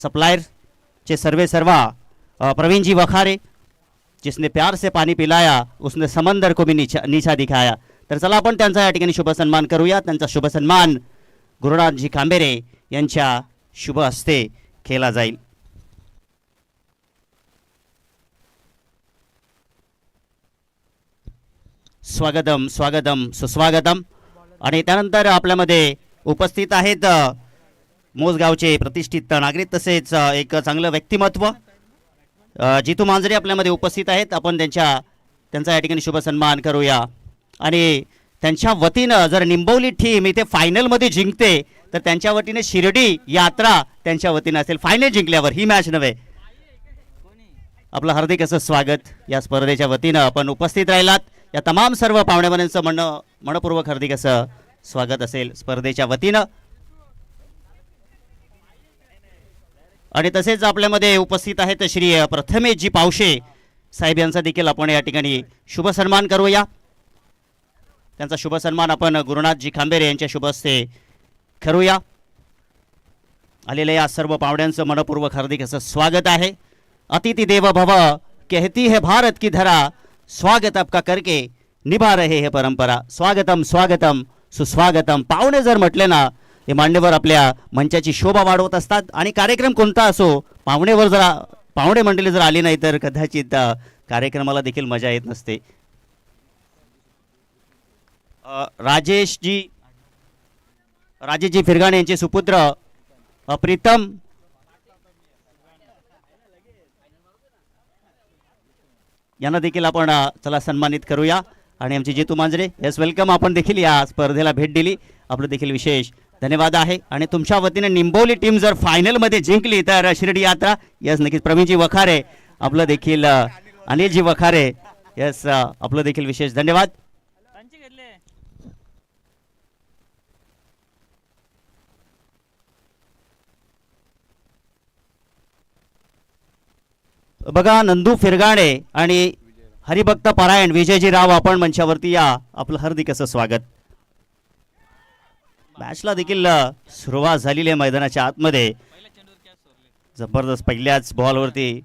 Supplier चे सर्वे सर्वा प्रवीण जी वखारे, जिसने प्यार से पानी पिलाया उसने समंदर को भी नीचा दिखाया। तर चला आपण त्यांचा या ठिकाणी शुभ सन्मान करूया। त्यांचा शुभ सन्मान गुरुनाथजी कांबेरे यांच्या शुभ हस्ते केला जाईल। स्वागतम स्वागतम सुस्वागतम। आणि त्यानंतर आपल्यामध्ये उपस्थित आहेत मोजगावचे प्रतिष्ठित नागरिक तसेच एक चांगलं व्यक्तिमत्व जितू मांजरे आपल्यामध्ये उपस्थित आहेत। आपण त्यांचा या ठिकाणी शुभ सन्मान करूया। आणि त्यांच्या वतीनं जर निंबवली टीम इथे फायनलमध्ये जिंकते तर त्यांच्या वतीने शिर्डी यात्रा त्यांच्या वतीने असेल फायनल जिंकल्यावर, ही मॅच नव्हे। आपलं हार्दिक असं स्वागत या स्पर्धेच्या वतीनं आपण उपस्थित राहिलात। या तमाम सर्व पाहुण्यांचं मनपूर्वक हार्दिक असं स्वागत असेल स्पर्धेच्या वतीनं। आणि तसेच आपल्यामध्ये उपस्थित आहेत श्री प्रथमेशजी पावशे साहेब यांचा देखील आपण या ठिकाणी शुभ सन्मान करूया। त्यांचा शुभ सन्मान आपण गुरुनाथजी कांबेरे यांच्या शुभ हस्ते करूया। आलेल्या या सर्व पाहुण्यांचं मनपूर्वक हार्दिक असं स्वागत आहे। अतिथि देव भव कहती है भारत की धरा, स्वागत आपका करके निभा रहे है परंपरा। स्वागतम स्वागतम सुस्वागतम। पाहुणे जर म्हटले ना, हे मान्यवर आपल्या मंचाची शोभा वाढवत असतात। आणि कार्यक्रम कोणता असो, पाहुणे मंडळी जर आली नाही तर कदाचित कार्यक्रमाला देखील मजा येत नसते। राजेशजी फिरगाणे यांचे सुपुत्र प्रीतम यांना देखील आपण चला सन्मानित करूया। आणि आमचे जितू मांजरे, यस वेलकम, आपण देखील या स्पर्धेला भेट दिली, आपलं देखील विशेष धन्यवाद आहे। आणि तुमच्या वतीने निंबवली टीम जर फायनलमध्ये जिंकली तर शिर्डी यात्रा, यस नक्कीच प्रवीणजी वखारे, आपलं देखील अनिलजी वखारे, यस आपलं देखील विशेष धन्यवाद। बघा नंदू फिरगाणे आणि हरिभक्त पारायण विजयजी राव आपण मंचावरती या, आपलं हार्दिक असं स्वागत। मॅचला देखील सुरुवात झालेली आहे मैदानाच्या आतमध्ये। जबरदस्त पहिल्याच बॉलवरती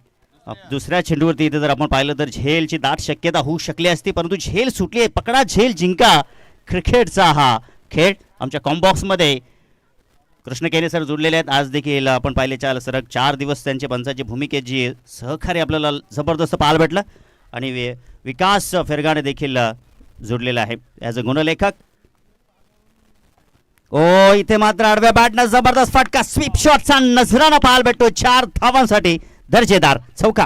दुसऱ्या चेंडूवरती इथे जर आपण पाहिलं तर झेलची दाट शक्यता होऊ शकली असती, परंतु झेल सुटली आहे। पकडा झेल जिंका क्रिकेटचा हा खेळ। आमच्या कॉम्बॉक्समध्ये कृष्ण केने सर जुळलेले आहेत। आज देखील आपण पाहिले सलग 4 दिवस त्यांचे पंचाची भूमिकेत जी सहकार्य आपल्याला जबरदस्त पाहायला भेटलं। आणि विकास फिरगाणे देखील जुळलेला आहे ॲज अ गुणलेखक। ओ इथे मात्र आडव्या बॅटनं जबरदस्त फटका, स्वीप शॉटचा नजराना पाहायला भेटतो। 4 धावांसाठी दर्जेदार चौका।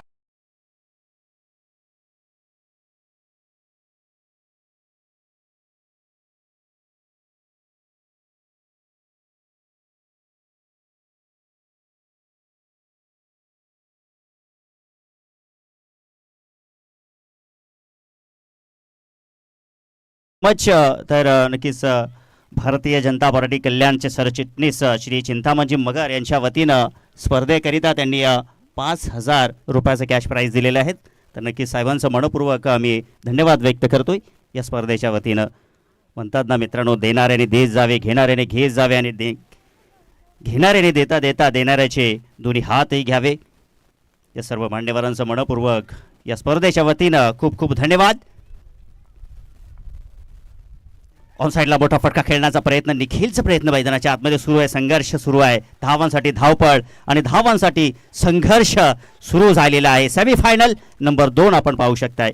मच तर नक्कीच भारतीय जनता पार्टी कल्याणचे सरचिटणीस श्री चिंतामणजी मगर यांच्या वतीनं स्पर्धेकरिता त्यांनी 5,000 रुपयाचं कॅश प्राईज दिलेले आहेत। तर नक्कीच साहेबांचं मनपूर्वक आम्ही धन्यवाद व्यक्त करतोय या स्पर्धेच्या वतीनं। म्हणतात ना मित्रांनो, देणाऱ्याने देत जावे, घेणाऱ्याने घेत जावे आणि घेणाऱ्याने देता देता देणाऱ्याचे दोन्ही हातही घ्यावे। या सर्व मान्यवरांचं मनपूर्वक या स्पर्धेच्या वतीनं खूप खूप धन्यवाद। ऑन साईडला मोठा फटका खेळण्याचा प्रयत्न, निखिलचा प्रयत्न मैदानाच्या आतमध्ये सुरू आहे। संघर्ष सुरू आहे, धावांसाठी धावपळ आणि धावांसाठी संघर्ष सुरू झालेला आहे। सेमीफायनल नंबर 2 आपण पाहू शकताय।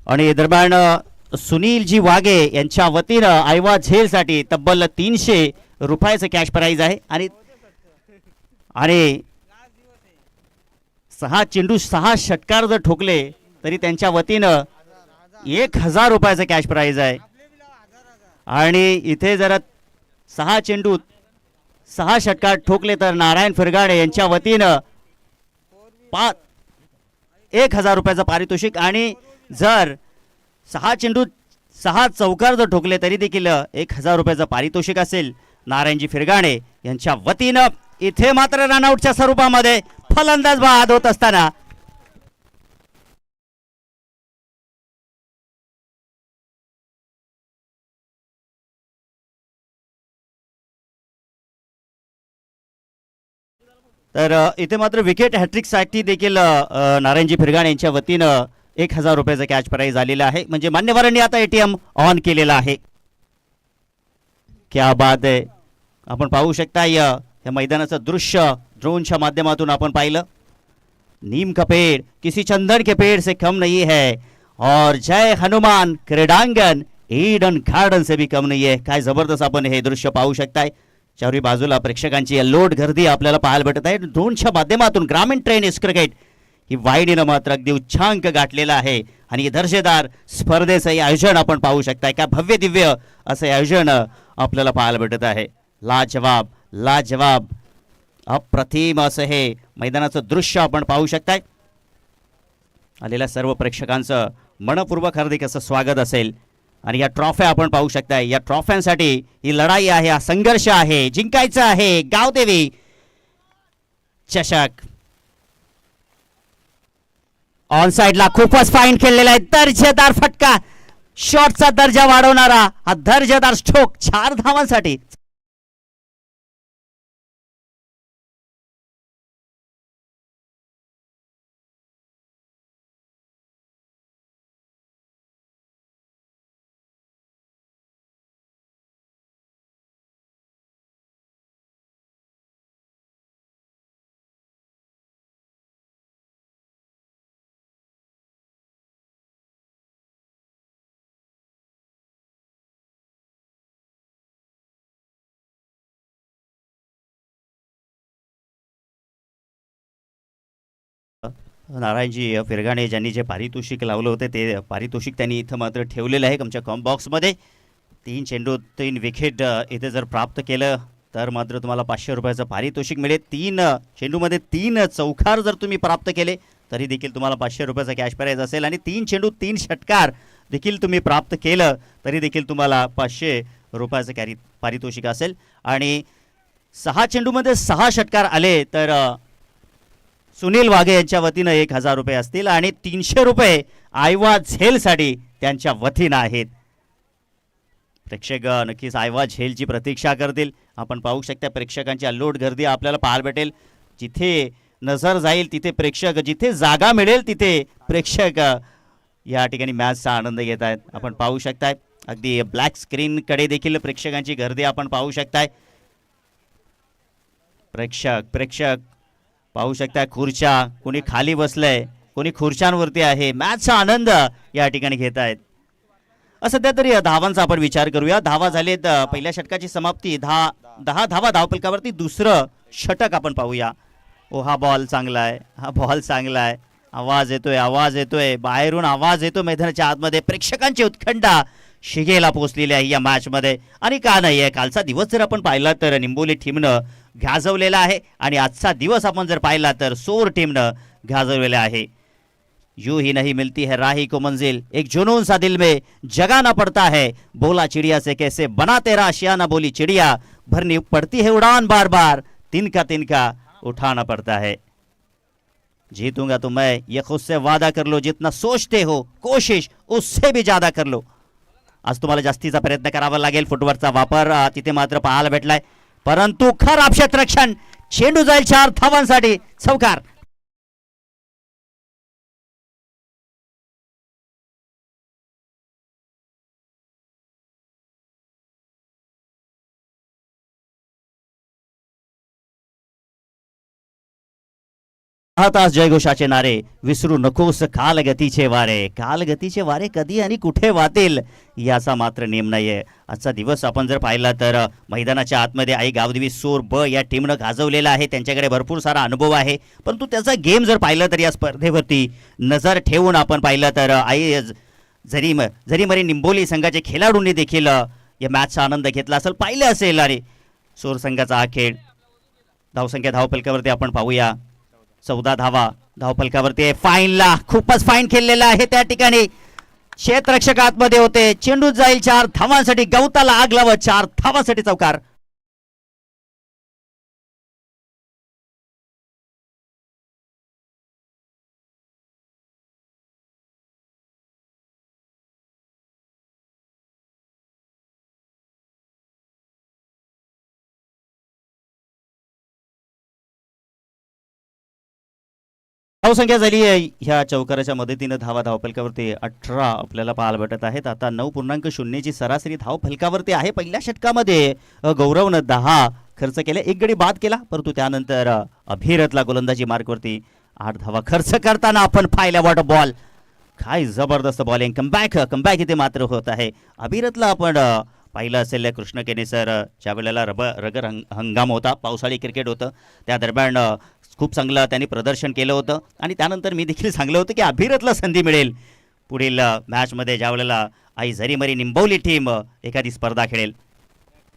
आणि दरम्यान सुनीलजी वागे यांच्या वतीनं आयवा झेलसाठी तब्बल 300 रुपयाचं कॅश प्राईज आहे। आणि 6 चेंडू 6 षटकार जर ठोकले तरी त्यांच्या वतीनं 1,000 रुपयाचं कॅश प्राईज आहे। आणि इथे जर 6 चेंडू 6 षटकार ठोकले तर नारायण फिरगाणे यांच्या वतीनं 1,000 रुपयाचं पारितोषिक। आणि जर 6 चेंडू 6 चौकार जर ठोकले तरी देखील 1,000 रुपयाचं पारितोषिक असेल नारायणजी फिरगाणे यांच्या वतीनं। इथे मात्र रनआउटच्या स्वरूपामध्ये फलंदाज बाद होत असताना तर इथे मात्र विकेट हॅट्रिकसाठी देखील नारायणजी फिरगाण यांच्या वतीनं 1000 रुपयाचं कॅच प्राईज आलेलं आहे. म्हणजे मान्यवरांनी आता एटीएम ऑन केलेला आहे. क्या बात आहे. आपण पाहू शकता या मैदानाचं दृश्य ड्रोनच्या माध्यमातून आपण पाहिलं. नीम का पेड़ किसी चंदन के पेड़ से कम नहीं है और जय हनुमान क्रीडांगण ईडन गार्डन से भी कम नहीं है. काय जबरदस्त आपण हे दृश्य पाहू शकताय. चारी बाजूला प्रेक्षकांची लोट गर्दी आपल्याला पाहायला भेटत आहे. ड्रोनच्या माध्यमातून ग्रामीण टेनिस क्रिकेट ही वाहिनीनं मात्र अगदी उच्चांक गाठलेला आहे आणि दर्जेदार स्पर्धेचं आयोजन आपण पाहू शकताय. काय भव्य दिव्य असं आयोजन आपल्याला पाहायला भेटत आहे. लाजवाब लाजवाब अप्रतिम असं हे मैदानाचं दृश्य आपण पाहू शकताय. आलेल्या सर्व प्रेक्षकांचं मनपूर्वक हार्दिक असं स्वागत असेल. आणि या ट्रॉफ्या आपण पाहू शकताय. या ट्रॉफ्यांसाठी ही लढाई आहे, हा संघर्ष आहे, जिंकायचं आहे. गावदेवी चषक ऑन साइडला खूपच फाईन खेळलेला आहे. दर्जेदार फटका, शॉटचा दर्जा वाढवणारा हा दर्जेदार स्ट्रोक 4 धावांसाठी. नारायणजी फिरगाणे ज्यांनी जे पारितोषिक लावलं होतं ते पारितोषिक त्यांनी इथं मात्र ठेवलेलं आहे आमच्या कॉम बॉक्समध्ये. 3 चेंडू 3 विकेट इथे जर प्राप्त केलं तर मात्र तुम्हाला 500 रुपयाचं पारितोषिक मिळेल. 3 चेंडूमध्ये 3 चौकार जर तुम्ही प्राप्त केले तरी देखील तुम्हाला 500 रुपयाचा कॅश प्राईज असेल. आणि 3 चेंडू 3 षटकार देखील तुम्ही प्राप्त केलं तरी देखील तुम्हाला 500 रुपयाचं पारितोषिक असेल. आणि 6 चेंडूमध्ये 6 षटकार आले तर सुनील वाघे यांच्या वतीनं 1000 रुपये असतील आणि 300 रुपये आयवा झेलसाठी त्यांच्या वतीनं आहेत. प्रेक्षक नक्कीच आयवा झेलची प्रतीक्षा करतील. आपण पाहू शकता प्रेक्षकांची अल्लोट गर्दी आपल्याला पाहायला भेटेल. जिथे नजर जाईल तिथे प्रेक्षक, जिथे जागा मिळेल तिथे प्रेक्षक या ठिकाणी मॅचचा आनंद घेत आहेत. आपण पाहू शकताय अगदी ब्लॅक स्क्रीनकडे देखील प्रेक्षकांची गर्दी आपण पाहू शकताय. प्रेक्षक पाहू शकता. खुर्च्या कोणी खाली बसलंय, कोणी खुर्च्यांवरती आहे. मॅचचा आनंद या ठिकाणी घेत आहेत. सध्या तरी धावांचा आपण विचार करूया. धावा झालेत. पहिल्या षटकाची समाप्ती 10 धावा धावफलकावरती. दुसरं षटक आपण पाहूया. हा बॉल चांगला आहे, हा बॉल चांगला आहे. आवाज येतोय बाहेरून आवाज येतो मैदानाच्या आतमध्ये. प्रेक्षकांची उत्कंठा शिगेला पोहोचलेली आहे या मॅचमध्ये. आणि का नाही आहे, कालचा दिवस जर आपण पाहिला तर निंबोली टीमनं गाजवलेला आहे आणि आजचा दिवस आपण जर पाहिला तर सोर टीमनं गाजवलेला आहे. यूं ही नहीं मिलती है राही को मंजिल, एक जुनून सा दिल में जगाना पड़ता है. बोला चिड़िया से कैसे बना तेरा आशियाना, बोली चिड़िया भरनी पड़ती है उड़ान बार बार, तिनका उठाना पड़ता है. जीतूंगा तो मैं ये खुद से वादा कर लो, जितना सोचते हो कोशिश उससे भी ज्यादा कर लो. आज तुम्हाला जास्तीचा प्रयत्न करावा लागेल. फुटवर्कचा वापर तिथे मात्र पाहायला भेटलाय. परंतु खराब क्षेत्ररक्षण. चेंडू जाईल 4 धावांसाठी. चौकार. तास जयघोषाचे नारे, विसरू नकोस कालगतीचे वारे. कालगतीचे वारे कधी आणि कुठे वाहतील याचा मात्र नेम नाहीये. आजचा दिवस आपण जर पाहिला तर मैदानाच्या आतमध्ये आई गावदेवी सोर ब या टीमनं गाजवलेला आहे. त्यांच्याकडे भरपूर सारा अनुभव आहे. परंतु त्याचा गेम जर पाहिलं तर या स्पर्धेवरती नजर ठेवून आपण पाहिलं तर आई जरीमरी निंबोली संघाच्या खेळाडूंनी देखील या मॅचचा आनंद घेतला असेल, पाहिलं असेल. आणि सोर संघाचा हा खेळ. धावसंख्या धावफलकावरती आपण पाहूया. 14 धावा धावफलकावरती. फाईनला खूपच फाईन खेळलेला आहे त्या ठिकाणी. क्षेत्ररक्षक आतमध्ये होते. चेंडू जाईल 4 धावांसाठी. गवताला आग लावत 4 धावांसाठी चौकार. धावसंख्या झाली आहे ह्या चौकाराच्या मदतीनं धावफलकावरती 18 आपल्याला पाहायला भेटत आहेत. आता 9.0ची सरासरी धावफलकावरती आहे. पहिल्या षटकामध्ये गौरवनं 10 खर्च केले, एक गडी बाद केला, परंतु त्यानंतर अभिरथला गोलंदाजी मार्कवरती 8 धावा खर्च करताना आपण पाहिल्या. वॉट बॉल, काय जबरदस्त बॉलिंग, कमबॅक इथे मात्र होत आहे. अभिरथला आपण पाहिलं असेल कृष्ण केने सर, ज्या वेळेला रगर हंगाम होता, पावसाळी क्रिकेट होतं, त्या दरम्यान खूप चांगलं त्यांनी प्रदर्शन केलं होतं. आणि त्यानंतर मी देखील सांगलं होतं की अभिरथला संधी मिळेल पुढील मॅचमध्ये, ज्या वेळेला आई झरीमरी निंबवली टीम एखादी स्पर्धा खेळेल.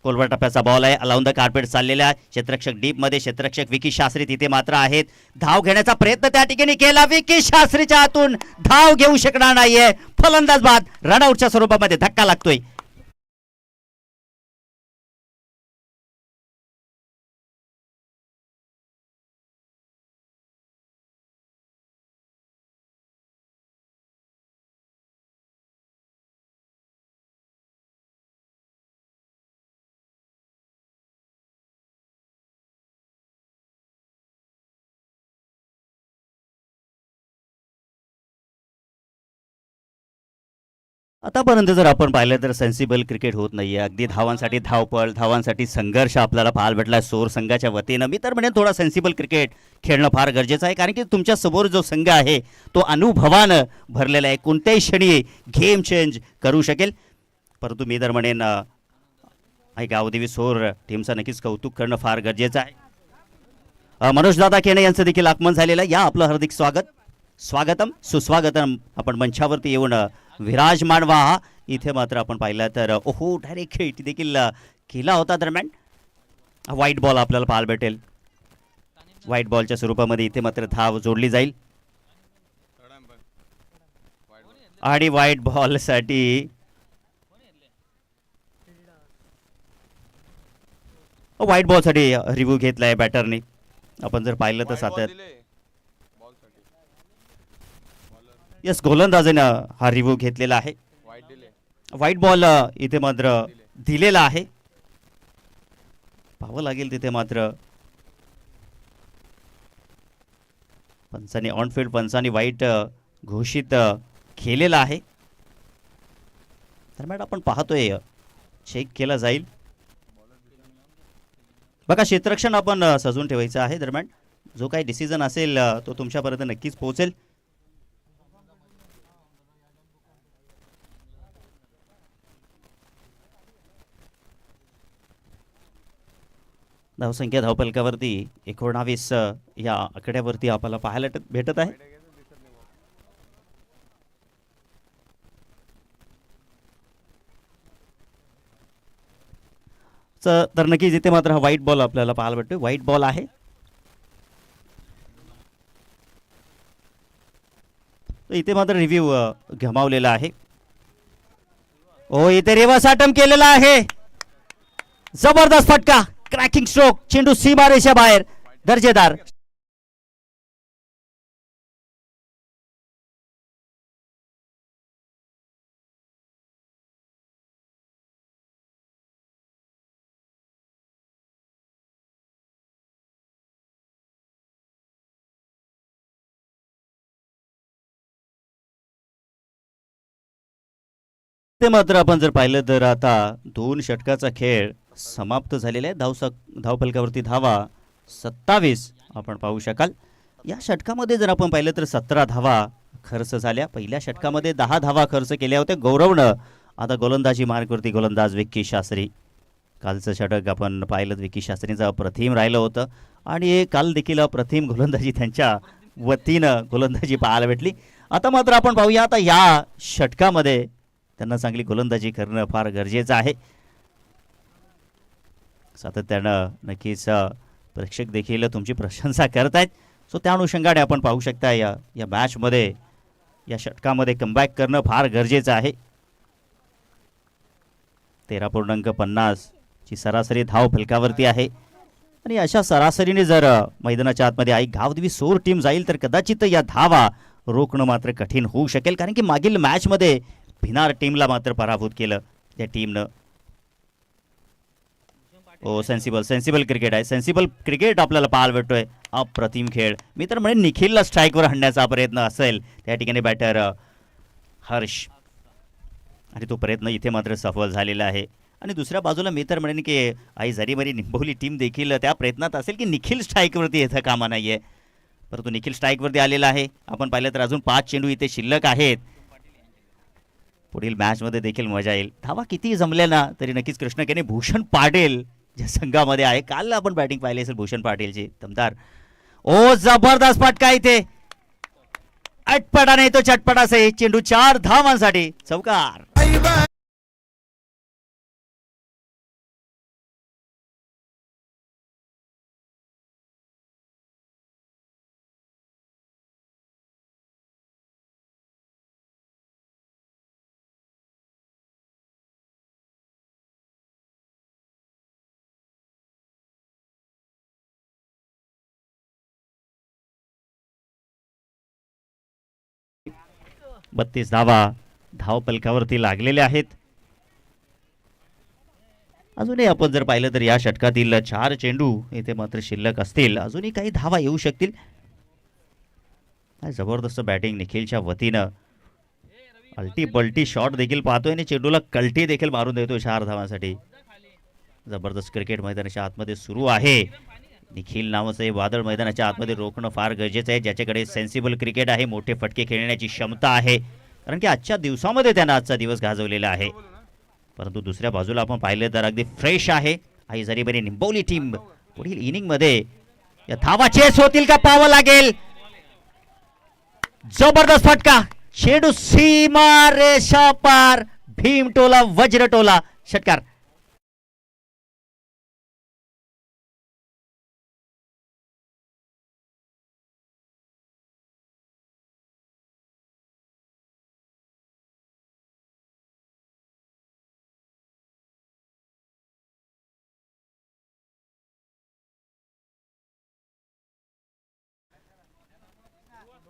कोलवर टप्प्याचा बॉल आहे, अलाउन द कार्पेट चाललेला आहे. क्षेत्ररक्षक डीपमध्ये, क्षेत्ररक्षक विकी शास्त्री तिथे मात्र आहेत. धाव घेण्याचा प्रयत्न त्या ठिकाणी केला, विकी शास्त्रीच्या हातून धाव घेऊ शकणार नाहीये. फलंदाज बाद, रनआउटच्या स्वरूपामध्ये धक्का लागतोय. आतापर्यंत जर आपण पाहिलं तर सेन्सिबल क्रिकेट होत नाहीये. अगदी धावांसाठी धावपळ, धावांसाठी संघर्ष आपल्याला पाहायला भेटला सोर संघाच्या वतीनं. मी तर म्हणेन थोडा सेन्सिबल क्रिकेट खेळणं फार गरजेचं आहे, कारण की तुमच्या समोर जो संघ आहे तो अनुभवानं भरलेला आहे, कोणत्याही क्षणी गेम चेंज करू शकेल. परंतु मी तर म्हणेन गावदेवी सोर टीमचं नक्कीच कौतुक करणं फार गरजेचं आहे. मनोजदादा केने यांचं देखील आगमन झालेलं आहे. या आपलं हार्दिक स्वागतम सुस्वागतम. आपण मंचावरती येऊन विराजमान व्हा. इथे मात्र आपण पाहिलं तर ओहो, डायरेक्ट हिट देखील केला होता. दरम्यान व्हाईट बॉल आपल्याला पाहायला भेटेल. व्हाईट बॉलच्या स्वरूपामध्ये इथे मात्र धाव जोडली जाईल. आणि व्हाईट बॉलसाठी रिव्ह्यू घेतलाय बॅटरने. आपण जर पाहिलं तर सातत्यात यस, गोलंदाजानं हा रिव्ह्यू घेतलेला आहे. व्हाईट बॉल इथे मात्र दिलेला आहे. पाहावं लागेल तिथे मात्र पंचांनी ऑनफिल्ड पंचांनी व्हाईट घोषित केलेला आहे. दरम्यान आपण पाहतोय चेक केला जाईल. बघा, क्षेत्ररक्षण आपण सजून ठेवायचं आहे. दरम्यान जो काही डिसिजन असेल तो तुमच्यापर्यंत नक्कीच पोहोचेल. धावसंख्या धावफलकावरती 19 या आकड्यावरती आपल्याला पाहायला भेटत आहे. तर नक्कीच इथे मात्र हा व्हाईट बॉल आपल्याला पाहायला भेटतोय. व्हाईट बॉल आहे. इथे मात्र रिव्ह्यू गमावलेला आहे. ओ, इथे रिव्हर्स अटेम्प्ट केलेला आहे. जबरदस्त फटका, क्रॅकिंग स्ट्रोक, चेंडू सीमारेषा बाहेर, दर्जेदार. ते मात्र आपण जर पाहिलं तर आता 2 षटकाचा खेळ समाप्त झालेला आहे. धावफलकावरती धावा 27 आपण पाहू शकाल. या षटकामध्ये जर आपण पाहिलं तर 17 धावा खर्च झाल्या. पहिल्या षटकामध्ये 10 धावा खर्च केल्या होत्या गौरवनं. आता गोलंदाजी मार्गवरती गोलंदाज विक्की शास्त्री. कालचं षटक आपण पाहिलं, विक्की शास्त्रीचं अप्रतिम राहिलं होतं आणि काल देखील अप्रतिम गोलंदाजी त्यांच्या वतीनं गोलंदाजी पाहायला भेटली. आता मात्र आपण पाहूया, आता या षटकामध्ये त्यांना चांगली गोलंदाजी करणं फार गरजेचं आहे. सातत्यानं नक्कीच प्रेक्षक देखील तुमची प्रशंसा करत आहेत. सो त्या अनुषंगाने आपण पाहू शकता या मॅचमध्ये, या षटकामध्ये कमबॅक करणं फार गरजेचं आहे. 13.50 ची सरासरी धाव फलकावरती आहे आणि अशा सरासरीने जर मैदानाच्या आतमध्ये गावदेवी सोर टीम जाईल तर कदाचित या धावा रोखणं मात्र कठीण होऊ शकेल, कारण की मागील मॅचमध्ये भिनार टीमला मात्र पराभूत केलं त्या टीमनं. सेन्सिबल क्रिकेट आहे. सेन्सिबल क्रिकेट आपल्याला पाहायला भेटतोय. अप्रतिम खेळ. मी तर म्हणेन निखिलला स्ट्राईकवर आणण्याचा प्रयत्न असेल त्या ठिकाणी बॅटर हर्ष, आणि तो प्रयत्न इथे मात्र सफल झालेला आहे. आणि दुसऱ्या बाजूला मी तर म्हणेन की आई जरीमरी निंबवली टीम देखील त्या प्रयत्नात असेल की निखिल स्ट्राईकवरती येतं कामा नाही आहे, परंतु निखिल स्ट्राईकवरती आलेला आहे. आपण पाहिलं तर अजून 5 चेंडू इथे शिल्लक आहेत. पुढील मॅचमध्ये देखील मजा येईल. धावा किती जमल्या ना तरी नक्कीच कृष्ण केने भूषण पाटील ज्या संघामध्ये आहे, काल आपण बॅटिंग पाहिली असेल भूषण पाटीलची दमदार. ओ जबरदस्त फटका इथे, अटपटा नाही तो चटपटा से चेंडू 4 धावांसाठी चौकार. बत्तीस धावा धाव पलकावरती लागलेल्या आहेत. अजूनही आपण जर पाहिलं तर या षटकातील 4 चेंडू इथे मात्र शिल्लक असतील, अजूनही काही धावा येऊ शकतील. जबरदस्त बॅटिंग निखिलच्या वतीनं, अल्टी पल्टी शॉट देखील पाहतोय आणि चेंडूला कल्टी देखील मारून देतोय 4 धावांसाठी. जबरदस्त क्रिकेट मैदानाच्या आतमध्ये सुरू आहे. निखिल नावाचं हे वादळ मैदानाच्या आतमध्ये रोखणं फार गरजेचं आहे, ज्याच्याकडे सेन्सिबल क्रिकेट आहे, मोठे फटके खेळण्याची क्षमता आहे, कारण की आजच्या दिवसामध्ये त्यानं आजचा दिवस गाजवलेला आहे. परंतु दुसऱ्या बाजूला आपण पाहिलं तर अगदी फ्रेश आहे आई जरीबरी निंबवली टीम. पुढील इनिंगमध्ये या धावा चेस होतील का पाहावं लागेल. जबरदस्त फटका, चेंडू सीमा रेषा पार, भीमटोला वज्रटोला, षटकार.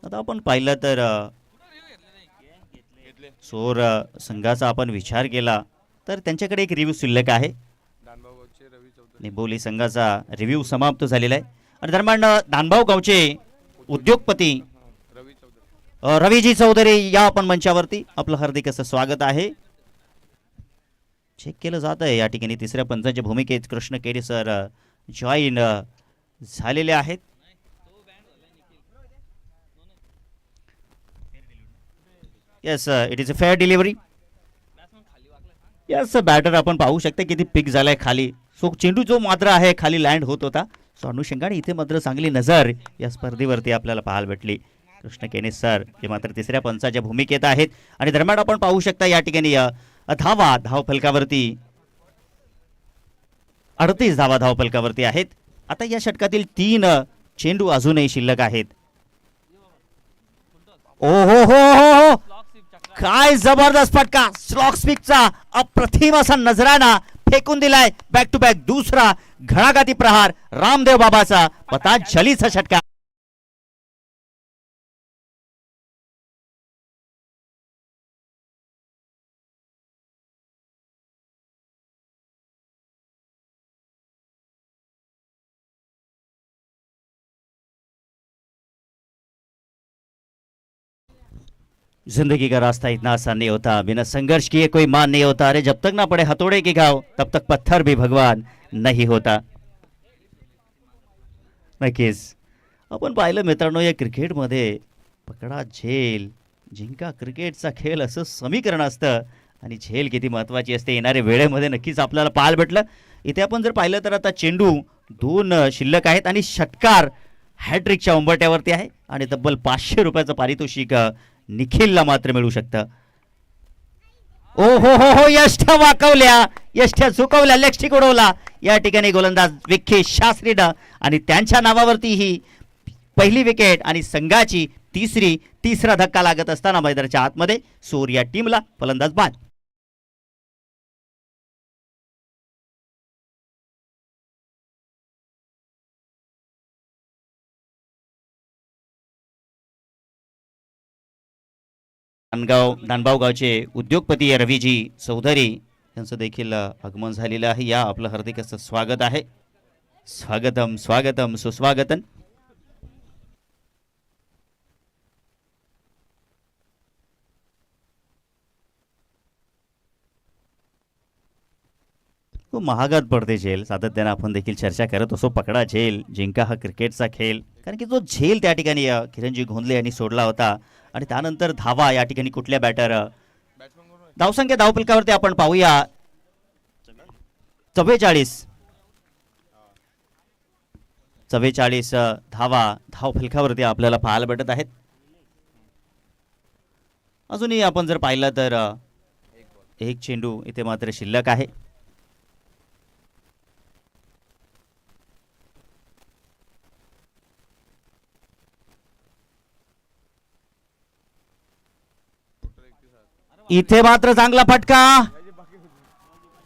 आता आपण पाहिलं तर सोर संघाचा आपण विचार केला तर त्यांच्याकडे एक रिव्ह्यू शिल्लक आहे. निंबोली संघाचा रिव्ह्यू समाप्त झालेला आहे. आणि दरम्यान दानभाऊ गावचे उद्योगपती रवीजी चौधरी या आपण मंचावरती आपलं हार्दिक असं स्वागत आहे. चेक केलं जात आहे या ठिकाणी तिसऱ्या पंचांच्या भूमिकेत कृष्ण केरी सर जॉईन झालेले आहेत. Yes it is a fair delivery. Yes batter आपण पाहू शकता किती पिक झालाय खाली. सो चेंडू जो मात्र आहे खाली लँड होत होता. सो अनुषंगाने इथे मात्र चांगली नजर या स्पर्धेवरती आपल्याला पाहायला भेटली. कृष्ण केने सर हे मात्र तिसऱ्या पंचाच्या भूमिकेत आहेत. आणि दरम्यान आपण पाहू शकता या ठिकाणी धावा धाव फलकावरती 38 धावा धाव फलकावरती आहेत. आता या षटकातील 3 चेंडू अजूनही शिल्लक आहेत. ओ हो हो हो हो, काय जबरदस्त फटका, स्लॉक स्पिकचा अप्रतिम असा नजराना फेकून दिलाय. बॅक टू बॅक दुसरा घणाघाती प्रहार, रामदेव बाबाचा पतंजलीचा षटकार. जिंदगी का रास्ता इतना आसान नहीं होता, बिना संघर्ष किए कोई मान नहीं होता. अरे जब तक ना पड़े हथौड़े के घाव तब तक पत्थर भी भगवान नहीं होता. नक्कीच आपण पाहिलं मित्रांनो या क्रिकेटमध्ये पकडा झेल जिंका क्रिकेटचा खेळ असं समीकरण असतं. आणि झेल किती महत्त्वाची असते येणाऱ्या वेळेमध्ये नक्कीच आपल्याला पाहायला भेटलं. इथे आपण जर पाहिलं तर आता चेंडू 2 शिल्लक आहेत आणि षटकार हॅट्रिकच्या उंबरट्यावरती आहे. आणि तब्बल 500 रुपयाचं पारितोषिक निखिलला मात्र मिळू शकतं. ओ हो हो हो, यष्ठ्या वाकवल्या, यष्ठ्या झुकवल्या, लेगस्टिक उडवला या ठिकाणी गोलंदाज विखे शास्त्रीनं. आणि त्यांच्या नावावरती ही पहिली विकेट आणि संघाची तिसरा धक्का लागत असताना मैदानाच्या आतमध्ये सोर या टीमला फलंदाज बाद. दानभाऊ गावचे उद्योगपती रवीजी चौधरी यांचं देखील आगमन झालेलं आहे. या आपलं हार्दिक असं स्वागत आहे. स्वागतम स्वागतम सुस्वागतन. खूप महागात पडते झेल. सातत्यानं आपण देखील चर्चा करत असो, पकडा झेल, जिंका हा क्रिकेटचा खेळ. कारण की जो झेल त्या ठिकाणी किरणजी घोंदले यांनी सोडला होता आणि त्यानंतर धावा या ठिकाणी कुठल्या बॅटर धावसंख्या धावफलकावरती आपण पाहूया 44 धावा धावफलकावरती आपल्याला पाहायला भेटत आहेत. अजूनही आपण जर पाहिलं तर एक चेंडू इथे मात्र शिल्लक आहे. इथे मात्र चांगला फटका,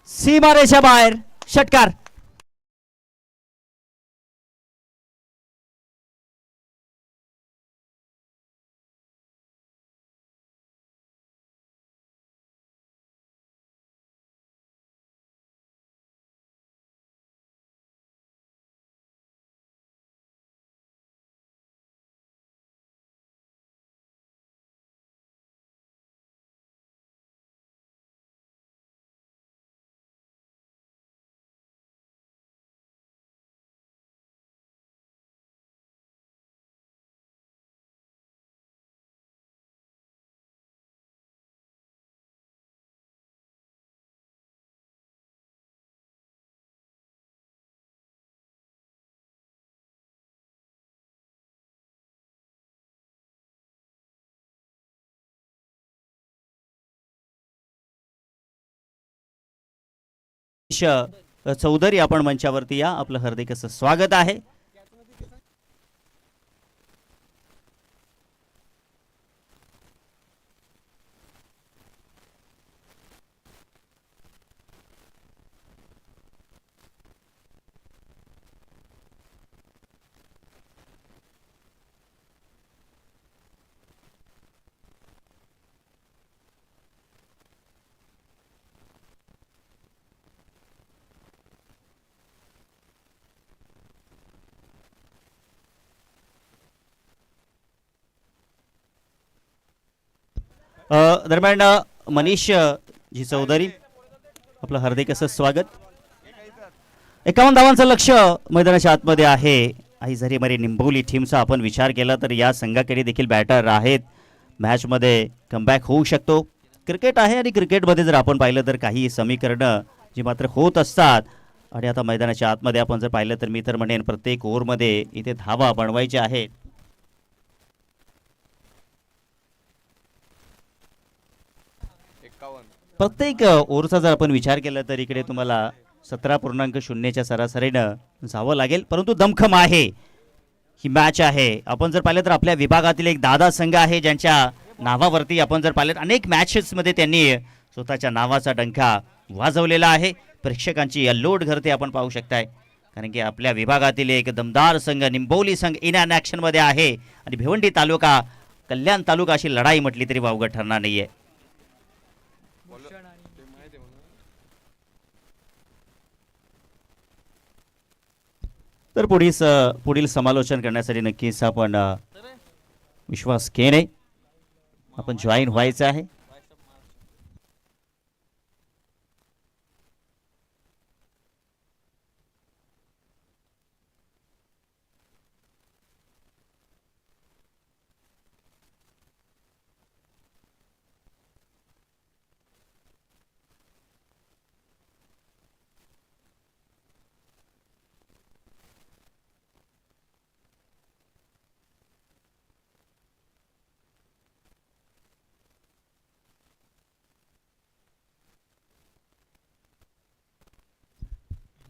सीमारेषा बाहेर, षटकार. चौधरी आपण मंचावरती या, आपलं हार्दिक असं स्वागत आहे. दरम्यान मनीष जी चौधरी, आपलं हार्दिक असं स्वागत. 51 धावांचं लक्ष मैदानाच्या आतमध्ये आहे. आईझरीमरी निंबोली टीमचा आपण विचार केला तर या संघाकडे देखील बॅटर आहेत. मॅचमध्ये कमबॅक होऊ शकतो. क्रिकेट आहे आणि क्रिकेटमध्ये जर आपण पाहिलं तर काही समीकरणं जी मात्र होत असतात. आणि आता मैदानाच्या आतमध्ये आपण जर पाहिलं तर मी तर म्हणेन प्रत्येक ओव्हरमध्ये इथे धावा बनवायच्या आहेत. प्रत्येक ओव्हरचा जर आपण विचार केला तर इकडे तुम्हाला 17.0च्या सरासरीनं जावं लागेल. परंतु दमखम आहे ही मॅच आहे. आपण जर पाहिलं तर आपल्या विभागातील एक दादा संघ आहे ज्यांच्या नावावरती आपण जर पाहिलं अनेक मॅचेसमध्ये त्यांनी स्वतःच्या नावाचा डंका वाजवलेला आहे. प्रेक्षकांची लोड घरते आपण पाहू शकताय. कारण की आपल्या विभागातील एक दमदार संघ निंबोली संघ इन ॲक्शन मध्ये आहे आणि भिवंडी तालुका कल्याण तालुका अशी लढाई म्हटली तरी वावगं ठरणार नाहीये. तर पुढील समालोचन करण्यासाठी नक्कीच आपण विश्वास केने आपण जॉईन व्हायचं आहे.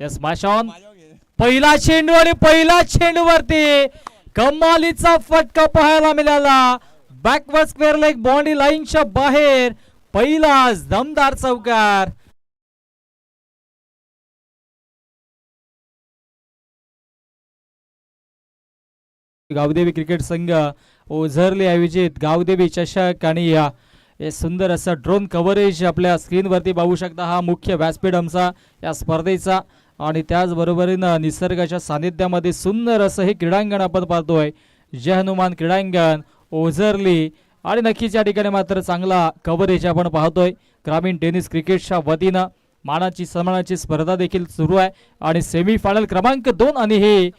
यस माशॉन, पहिला चेंडू आणि पहिला चेंडूवरती कमालीचा फटका पाहायला मिळाला. बॅकवर्ड स्क्वेअर लेग बाउंड्री लाईनच्या बाहेर पहिला दमदार चौकार. गावदेवी क्रिकेट संघ ओझरले आयोजित गावदेवी चषक आणि हे सुंदर असं ड्रोन कव्हरेज आपल्या स्क्रीनवरती पाहू शकता. हा मुख्य व्यासपीठ आमचा या स्पर्धेचा आणि त्याचबरोबरीनं निसर्गाच्या सानिध्यामध्ये सुंदर असं हे क्रीडांगण आपण पाहतोय. जय हनुमान क्रीडांगण ओझरली आणि नक्कीच या ठिकाणी मात्र चांगला कव्हरेज आपण पाहतोय. ग्रामीण टेनिस क्रिकेटच्या वतीनं मानाची सन्मानाची स्पर्धा देखील सुरू आहे आणि सेमीफायनल क्रमांक 2 आणि हे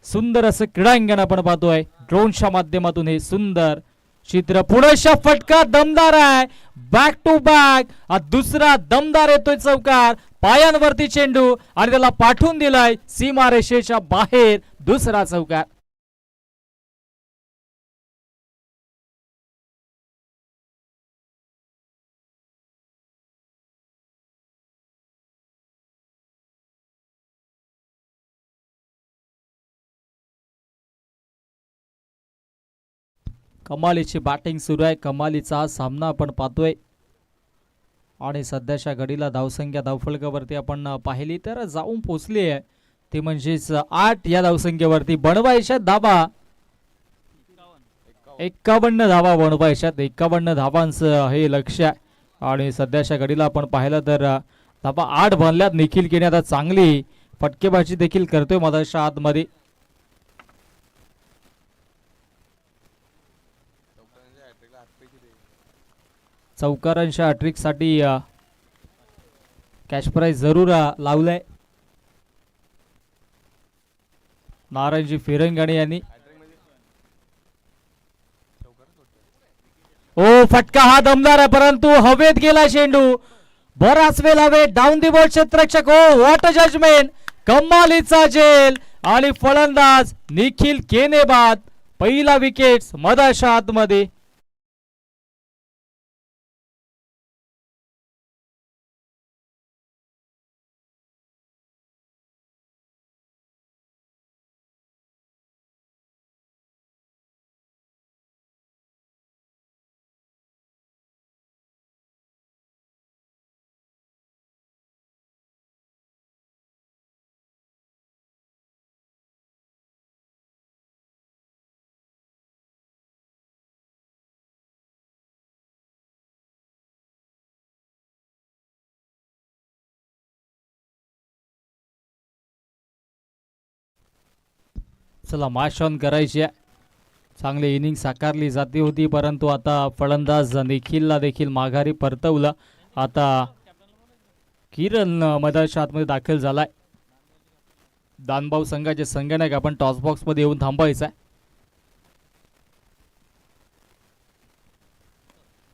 सुंदर असं क्रीडांगण आपण पाहतोय ड्रोनच्या माध्यमातून. हे सुंदर चित्र, पुढचा फटका दमदार आहे, बॅक टू बॅक दुसरा दमदार येतोय चौकार, पायांवरती चेंडू आणि त्याला पाठवून दिलाय सीमारेषेच्या बाहेर दुसरा चौकार. कमालीची बॅटिंग सुरू आहे, कमालीचा हा सामना आपण पाहतोय आणि सध्याच्या घडीला धावसंख्या धावफलकावरती आपण पाहिली तर जाऊन पोचली आहे, ती म्हणजेच 8 या धावसंख्येवरती. बनवायच्या धावा 51 धावा बनवायच्यात, 51 धावांचं हे लक्ष आहे आणि सध्याच्या घडीला आपण पाहिलं तर धावा 8 बनल्यात. निखिल केने आता चांगली फटकेबाजी देखील करतोय मधाच्या आतमध्ये. चौकारांच्या हॅट्रिक साठी कॅश प्राइज जरूर लावलंय नारायणजी फिरंगाणे यांनी. ओ फटका हा दमदार आहे परंतु हवेत गेला चेंडू, बराच वेळ हवेत, डाऊन दी बॉल क्षेत्ररक्षक. ओ व्हॉट अ जजमेंट, कमालीचा झेल आणि फलंदाज निखिल केने बाद. पहिला विकेट मधाच्या आतमध्ये. चला मॅच ऑन करायची आहे. चांगली इनिंग साकारली जाती होती परंतु आता फलंदाज निखिलला देखील माघारी परतवलं. आता किरण मधाच्या आतमध्ये दाखल झालाय. दानभाऊ संघाचे संगणक आपण टॉस बॉक्स मध्ये येऊन थांबायचं आहे.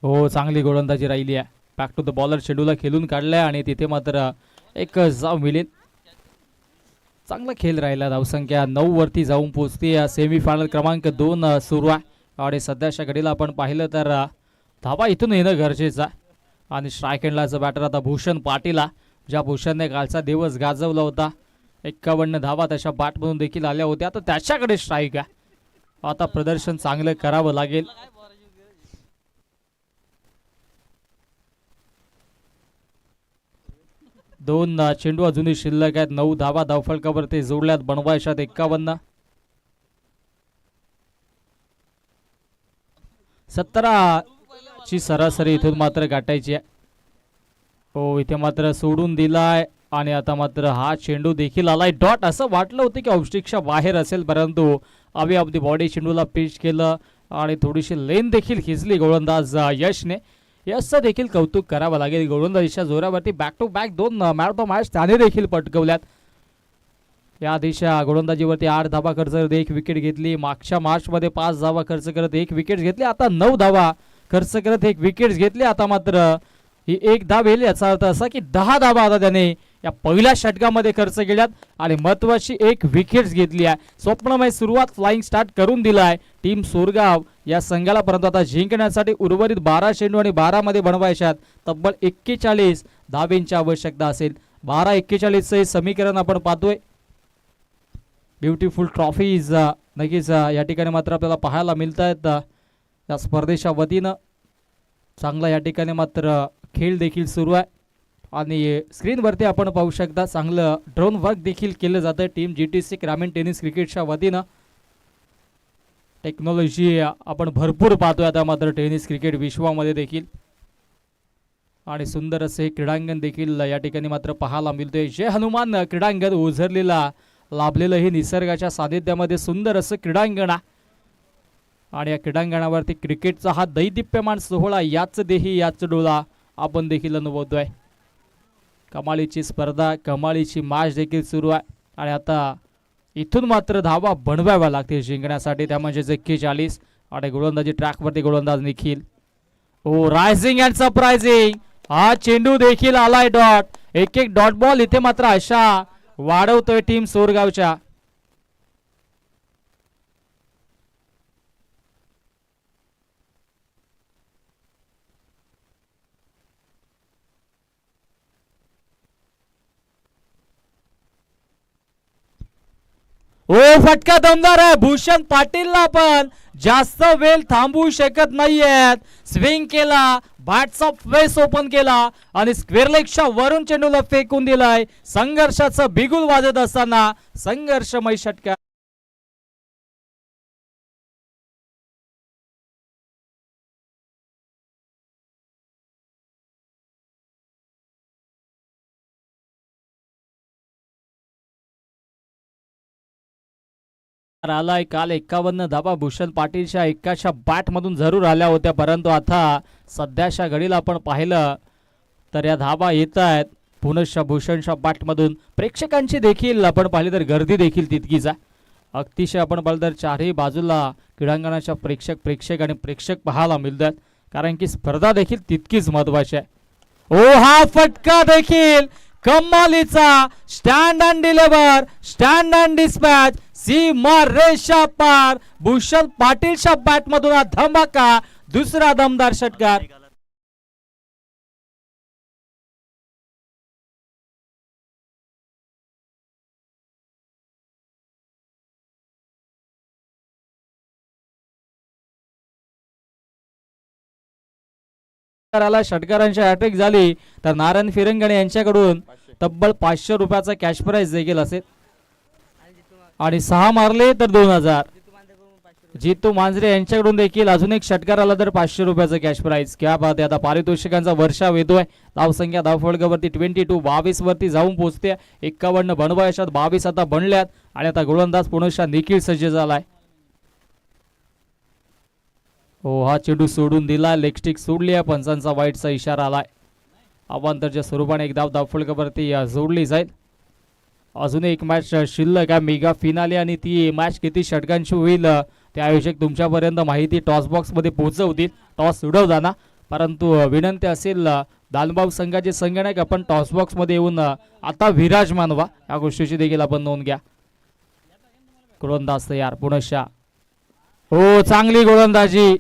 हो चांगली गोलंदाजी राहिली आहे. बॅक टू द बॉलर चेंडूला खेळून काढलाय आणि तिथे मात्र एक जाव मिळेल. चांगला खेळ राहिला. धावसंख्या 9 वरती जाऊन पोहोचते. सेमीफायनल क्रमांक 2 सुरू आहे आणि सध्याच्या घडीला आपण पाहिलं तर धावा इथून येणं गरजेचं आहे. आणि स्ट्राईक एंडलाचा बॅटर आता भूषण पाटील, ज्या भूषणने कालचा दिवस गाजवला होता. 51 धावा त्याच्या बॅटमधून देखील आल्या होत्या. आता त्याच्याकडे स्ट्राईक आहे. आता प्रदर्शन चांगलं करावं लागेल. दोन चेंडू अजूनही शिल्लक आहेत. 9 धावा धावफलकावर ते जोडल्यात. बनवायच्यात 51. 17 ची सरासरी इथून मात्र गाठायची आहे. हो इथे मात्र सोडून दिलाय आणि आता मात्र हा चेंडू देखील आलाय डॉट. असं वाटलं होतं की ऑफस्टिकच्या बाहेर असेल परंतु अवे ऑफ दी बॉडी चेंडूला पिच केलं आणि थोडीशी लेन देखील खिचली गोलंदाज यशने. यशचं देखील कौतुक करावं लागेल. गोलंदाजीच्या जोरावरती back to back 2 man of the match त्याने देखील पटकवल्यात. या दिशा गोलंदाजीवरती 8 धावा खर्च करत 1 विकेट घेतली. मागच्या मॅचमध्ये 5 धावा खर्च करत 1 विकेट घेतली. आता 9 धावा खर्च करत 1 विकेट घेतली. आता मात्र ही 1 धाव येईल. याचा अर्थ असा की 10 धावा आता त्याने या पहिल्या षटकामध्ये खर्च केल्यात आणि महत्वाची 1 विकेट घेतली आहे. स्वप्नमय सुरुवात फ्लाइंग स्टार्ट करून दिला आहे टीम सोरगाव या संघाला. परंतु आता जिंकण्यासाठी उर्वरित 12 चेंडू आणि 12 मध्ये बनवायच्यात तब्बल 41 धावेंची आवश्यकता असेल. 12-41 हे समीकरण आपण पाहतोय. ब्युटिफुल ट्रॉफीज नक्कीच या ठिकाणी मात्र आपल्याला पाहायला मिळत आहेत. या स्पर्धेच्या वतीनं चांगला या ठिकाणी मात्र खेळ देखील सुरू आहे आणि स्क्रीनवरती आपण पाहू शकता चांगलं ड्रोन वर्क देखील केलं जातं टीम GTC ग्रामीण टेनिस क्रिकेटच्या वतीनं. टेक्नॉलॉजी आपण भरपूर पाहतोय आता मात्र टेनिस क्रिकेट विश्वामध्ये देखील आणि सुंदर असे क्रीडांगण देखील या ठिकाणी मात्र पाहायला मिळतोय. जय हनुमान क्रीडांगण ओझरलेला लाभलेलं हे निसर्गाच्या सानिध्यामध्ये सुंदर असं क्रीडांगण आहे आणि या क्रीडांगणावरती क्रिकेटचा हा दैदिप्यमान सोहळा याच देही याच डोळा आपण देखील अनुभवतोय. कमालीची स्पर्धा, कमालीची मॅच देखील सुरू आहे आणि आता इथून मात्र धावा बनवाव्या लागतील जिंकण्यासाठी, त्या म्हणजे 41 आणि गोलंदाजी ट्रॅकवरती गोलंदाज निखिल. ओ रायझिंग अँड सरप्रायझिंग, हा चेंडू देखील आलाय डॉट. एक एक डॉट बॉल इथे मात्र आशा वाढवतोय टीम सोरगावच्या. ओ फटका दमदार आहे. भूषण पाटीलला पण जास्त वेळ थांबवू शकत नाहीयेत. स्विंग केला, बॅट्स ऑफ फेस ओपन केला आणि स्क्वेअर लेगच्या वरून चेंडूला फेकून दिलाय. संघर्षाचं बिगुल वाजत असताना संघर्षमय षटकार. आलाय काल 51 धाबा भूषण पाटीलच्या एकाच्या बॅट मधून जरूर आल्या होत्या, परंतु आता सध्याच्या घडीला आपण पाहिलं तर या धाबा येत आहेत पुनश्च भूषणच्या बॅट मधून. प्रेक्षकांची देखील आपण पाहिली तर गर्दी देखील तितकीच आहे. अतिशय आपण पाहिलं तर चारही बाजूला क्रीडांगणाच्या प्रेक्षक आणि प्रेक्षक पाहायला मिळतात, कारण की स्पर्धा देखील तितकीच महत्वाची आहे. ओ हा फटका देखील कमालीचा. Stand and deliver, stand and dispatch, सीमा रेषा पार. भूषण पाटीलच्या बॅट मधून हा धमाका, दुसरा दमदार षटकार. षटकारांची हॅट्रिक झाली तर नारायण फिरंगणे यांच्याकडून तब्बल 500 रुपयाचा कॅश प्राइज देखील असेल आणि 6 मारले तर 2000. जितू मांजरे यांच्याकडून देखील अजून एक षटकार आला तर 500 रुपयाचा कॅश प्राइज. क्या बात आहे. आता पारितोषिकांचा वर्षाव येतोय. धावसंख्या धावफलकावरती 22 वरती जाऊन पोहोचते. 51 बनवायच्यात, 22 आता बनल्यात आणि आता गोलंदाज पुनश्च निखिल सज्ज झालाय. हो हा चेंडू सोडून दिला, लेग स्टिक सोडली आहे. पंचांचा वाईटचा इशारा आलाय. अवांतरच्या स्वरूपाने एक धाव धावफलकावरती जोडली जाईल. अजून एक मॅच शिल्लक आहे, मेगा फिनाले, आणि ती मॅच किती षटकांची होईल ते आयोजक तुमच्यापर्यंत माहिती टॉस बॉक्स मध्ये पोहोचवतील. टॉस उडवताना परंतु विनंती असेल दानबाब संघाचे संगणक आपण टॉस बॉक्स मध्ये येऊन आता विराजमान व्हा, या गोष्टीची देखील आपण नोंद घ्या. गोलंदाज तयार पुनश्च. हो चांगली गोलंदाजी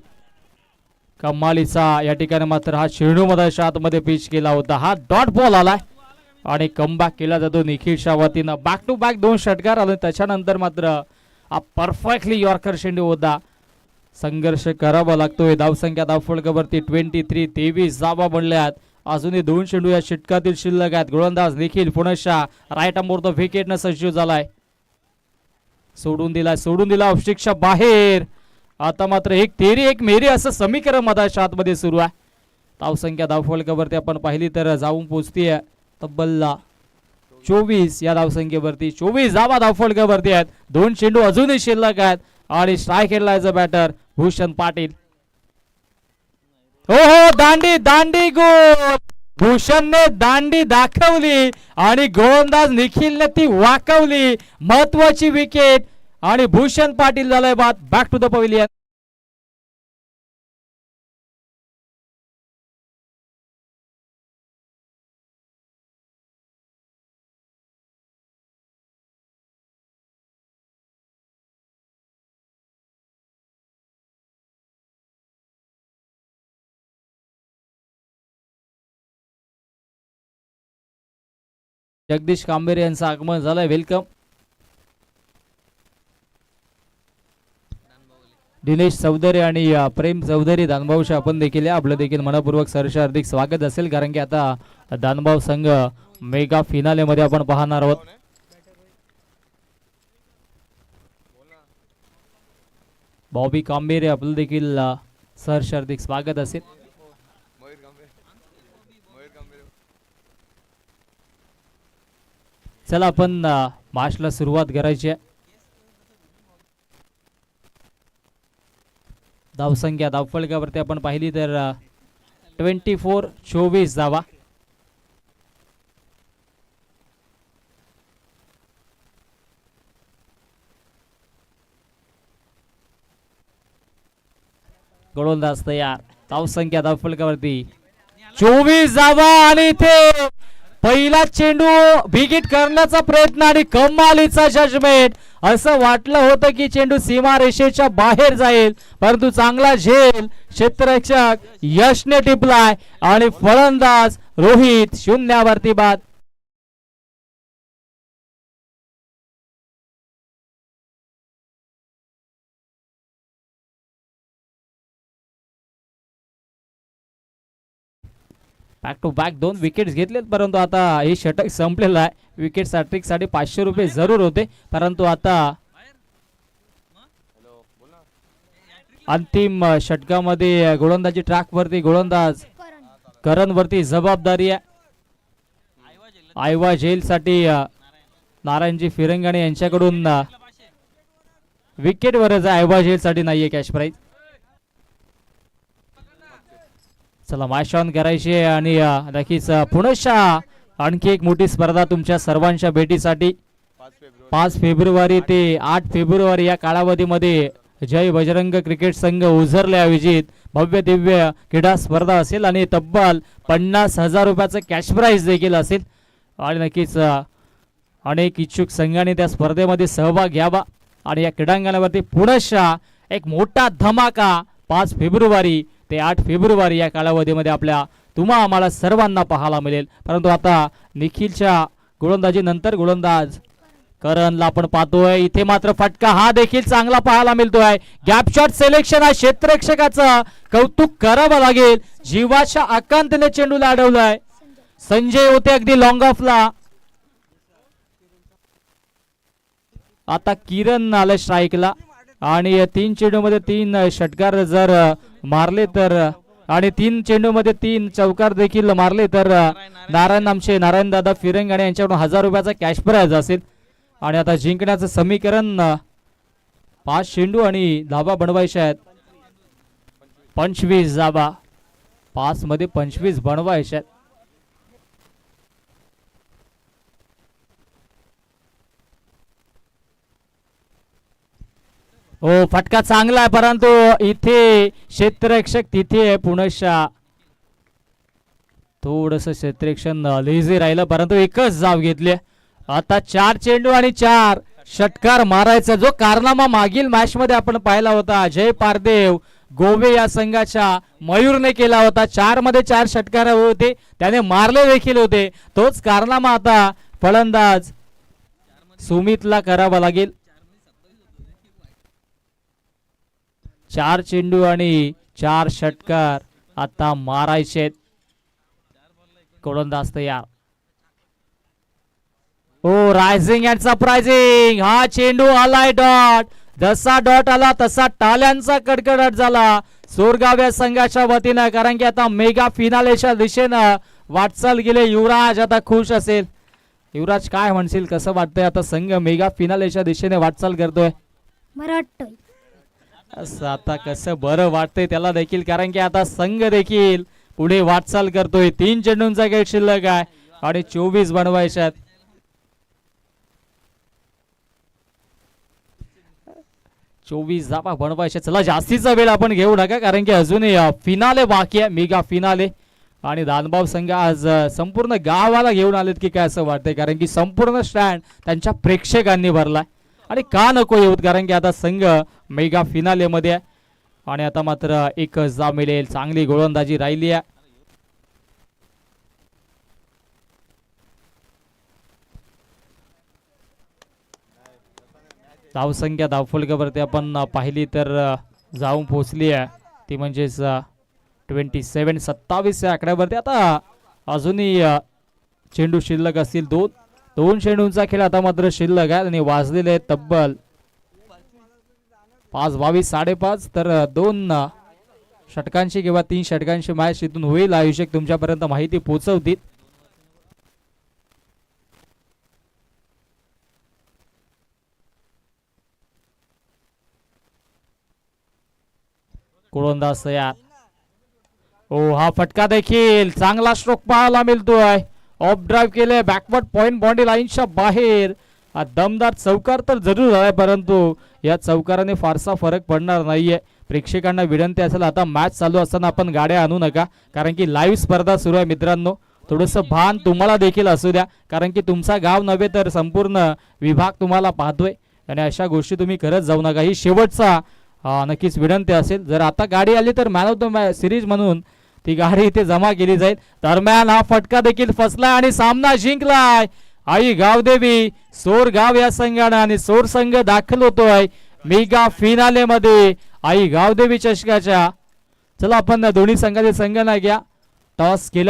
कमालीचा. या ठिकाणी मात्र हा चेंडू मध्ये आतमध्ये पिच केला होता, हा डॉट बॉल आलाय आणि कमबॅक केला जातो निखिलच्या वतीनं. बॅक टू बॅक 2 षटकार आले, त्याच्यानंतर मात्र हा परफेक्टली यॉर्कर चेंडू होता. संघर्ष करावा लागतोय. धावसंख्या धावफलकावरती 23 धावा बनल्यात. अजूनही 2 चेंडू या षटकातील शिल्लक आहेत. गोलंदाज निखिल पुनश्च राईट आर्म द विकेटनं सज्ज झालाय. सोडून दिला ऑफस्टिकच्या बाहेर. आता मात्र एक तेरी एक मेरी असं समीकरण मधाच्या आतमध्ये सुरू आहे. धावसंख्या धावफलकावरती आपण पाहिली तर जाऊन पोहोचतीये तब्बल 24 या धावसंख्येवरती. 24 धावा धावफलकावरती आहेत. 2 चेंडू अजूनही शिल्लक आहेत आणि स्ट्राईक खेळला as a batter Bhushan Patil. हो दांडी गोल. भूषणने दांडी दाखवली आणि गोलंदाज निखिलने ती वाकवली. महत्वाची विकेट आणि भूषण पाटील झालाय बाद. Back to the pavilion. Jagdish Kambere यांचं आगमन झालंय, वेलकम. दिनेश चौधरी आणि प्रेम चौधरी दानभाऊशी आपण देखील आपलं देखील मनपूर्वक सहर्ष हार्दिक स्वागत असेल, कारण की आता दानभाऊ संघ मेगा फिनाले मध्ये आपण पाहणार आहोत. बॉबी कांबेरे आपलं देखील सहर्ष हार्दिक स्वागत असेल. चला आपण मॅचला सुरुवात करायची आहे. धावसंख्या धावफलकावरती आपण पाहिली तर 24 धावा. गोलंदाज तयार. धावसंख्या धावफलकावरती 24 धावा आणि इथे पहिला चेंडू बिगिट करण्याचा प्रयत्न आणि कमालीचा जजमेंट. असं वाटलं होतं की चेंडू सीमारेषेच्या बाहेर जाईल, परंतु चांगला झेल क्षेत्ररक्षक यशने टिपलाय आणि फलंदाज रोहित शून्यावरती बाद. बॅक टू बॅक 2 विकेट्स घेतलेत, परंतु आता हे षटक संपलेलं आहे. विकेट साठी 500 रुपये जरूर होते, परंतु आता अंतिम षटकामध्ये गोलंदाजी ट्रॅक वरती गोलंदाज करण वरती जबाबदारी आहे. आयवा जेल साठी नारायणजी फिरंगाणे यांच्याकडून विकेट वरच आहे. आयवा जेल साठी नाहीये कॅश प्राइज. चला मॅच ऑन करायचे आणि नक्कीच पुनश्च आणखी एक मोठी स्पर्धा तुमच्या सर्वांच्या भेटीसाठी 5 फेब्रुवारी ते 8 फेब्रुवारी या कालावधीमध्ये जय बजरंग क्रिकेट संघ उझरले आयोजित भव्य दिव्य क्रीडा स्पर्धा असेल आणि तब्बल 50,000 रुपयाचं कॅश प्राइज देखील असेल. आणि नक्कीच अनेक इच्छुक संघाने त्या स्पर्धेमध्ये सहभाग घ्यावा आणि या क्रीडांगणावरती पुनश्च एक मोठा धमाका 5 फेब्रुवारी ते 8 फेब्रुवारी या कालावधीमध्ये आम्हाला सर्वांना पाहायला मिळेल. परंतु आता निखिलच्या गोलंदाजी नंतर गोलंदाज करणला आपण पाहतोय. इथे मात्र फटका हा देखील चांगला पाहायला मिळतोय. गॅप शॉट सिलेक्शन आहे, क्षेत्ररक्षकाचं कौतुक करावं लागेल. जीवाच्या आकांतने चेंडूला अडवलाय. संजय होते अगदी लॉंग ऑफला. आता किरण आलं स्ट्राईकला आणि 3 चेंडूमध्ये 3 षटकार जर मारले तर आणि 3 चेंडूमध्ये 3 चौकार देखील मारले तर नारायण दादा फिरंगाणे यांच्याकडून 1000 रुपयाचा कॅश प्राइज असेल. आणि आता जिंकण्याचं समीकरण 5 चेंडू आणि धाबा बनवायच्या आहेत. 25 धाबा, 5 मध्ये 25 बनवायच्या आहेत. हो फटका चांगला आहे, परंतु इथे क्षेत्ररक्षक तिथे आहे. पुनश्च थोडस क्षेत्ररक्षण लेझी राहिलं, परंतु एकच जाव घेतली. आता 4 चेंडू आणि 4 षटकार मारायचा जो कारनामा मागील मॅच मध्ये आपण पाहिला होता. जय पारदेव गोवे या संघाच्या मयूरने केला होता. 4 मध्ये 4 षटकार होते, त्याने मारले देखील होते. तोच कारनामा आता फलंदाज सुमितला करावा लागेल. 4 चेंडू आणि 4 षटकार आता मारायचे. गोलंदाज तयार. ओ रायझिंग अँड सरप्राइझिंग, हा चेंडू आलाय डॉट. जसा डॉट आला तसा टाळ्यांचा कडकडाट झाला सोरगाव या संघाच्या वतीनं, कारण की आता मेगा फिनालेच्या दिशेनं वाटचाल गेले. युवराज आता खुश असेल. युवराज काय म्हणशील, कसं वाटतंय आता संघ मेगा फिनालेच्या दिशेने वाटचाल करतोय? असं आता कसं बरं वाटतंय त्याला देखील, कारण की आता संघ देखील पुढे वाटचाल करतोय. 3 चेंडूंचा गेट शिल्लक आहे आणि 24 बनवायचे आहेत. 24 धावा बनवायचे. चला जास्तीचा वेळ आपण घेऊ नका, कारण की अजूनही फिनाले बाकी आहे, मेगा फिनाले. आणि दानबाव संघ आज संपूर्ण गावाला घेऊन आलेत की काय असं वाटतंय, कारण की संपूर्ण स्टँड त्यांच्या प्रेक्षकांनी भरलाय. आणि का नको येऊत, कारण की आता संघ मेगा फिनाले मध्ये आहे. आणि आता मात्र एक जा मिळेल. चांगली गोलंदाजी राहिली आहे. धावसंख्या धावफलकावरती आपण पाहिली तर जाऊन पोहोचली आहे, ती म्हणजेच 27 या आकड्यावरती. आता अजूनही चेंडू शिल्लक असतील. दोन चेंडूंचा खेळ आता मात्र शिल्लक आहे आणि वाजलेले आहेत तब्बल 5:22 5:30. तर 2 षटकांची किंवा 3 षटकांची मॅच इथून होईल. आयोजक तुमच्यापर्यंत माहिती पोहोचवतील. गोलंदाज तयार. ओ हा फटका देखील चांगला स्ट्रोक पाहायला मिळतोय. ऑफ ड्राईव्ह केले, बॅकवर्ड पॉइंट बाउंड्री लाईनच्या बाहेर. दमदार चौकार तर जरूर आहे, परंतु या चौकाराने फारसा फरक पडणार नाहीये. प्रेक्षकांना विनंती असेल, आता मॅच चालू असताना आपण गाड्या आणू नका, कारण की लाईव्ह स्पर्धा सुरू आहे मित्रांनो. थोडंसं भान तुम्हाला देखील असू द्या, कारण की तुमचा गाव नव्हे तर संपूर्ण विभाग तुम्हाला पाहतोय आणि अशा गोष्टी तुम्ही करत जाऊ नका. ही शेवटचा नक्कीच विनंती असेल. जर आता गाडी आली तर मॅन ऑफ द सिरीज म्हणून ती गाडी इथे जमा केली जाईल. दरम्यान हा फटका देखील फसला आणि सामना जिंकलाय आई गावदेवी सोर गाव या संघानं आणि सोर संघ दाखल होतोय मेगा फिनाले मध्ये आई गावदेवी चषकाच्या. चला आपण दोन्ही संघाचे संघ ना घ्या. टॉस केला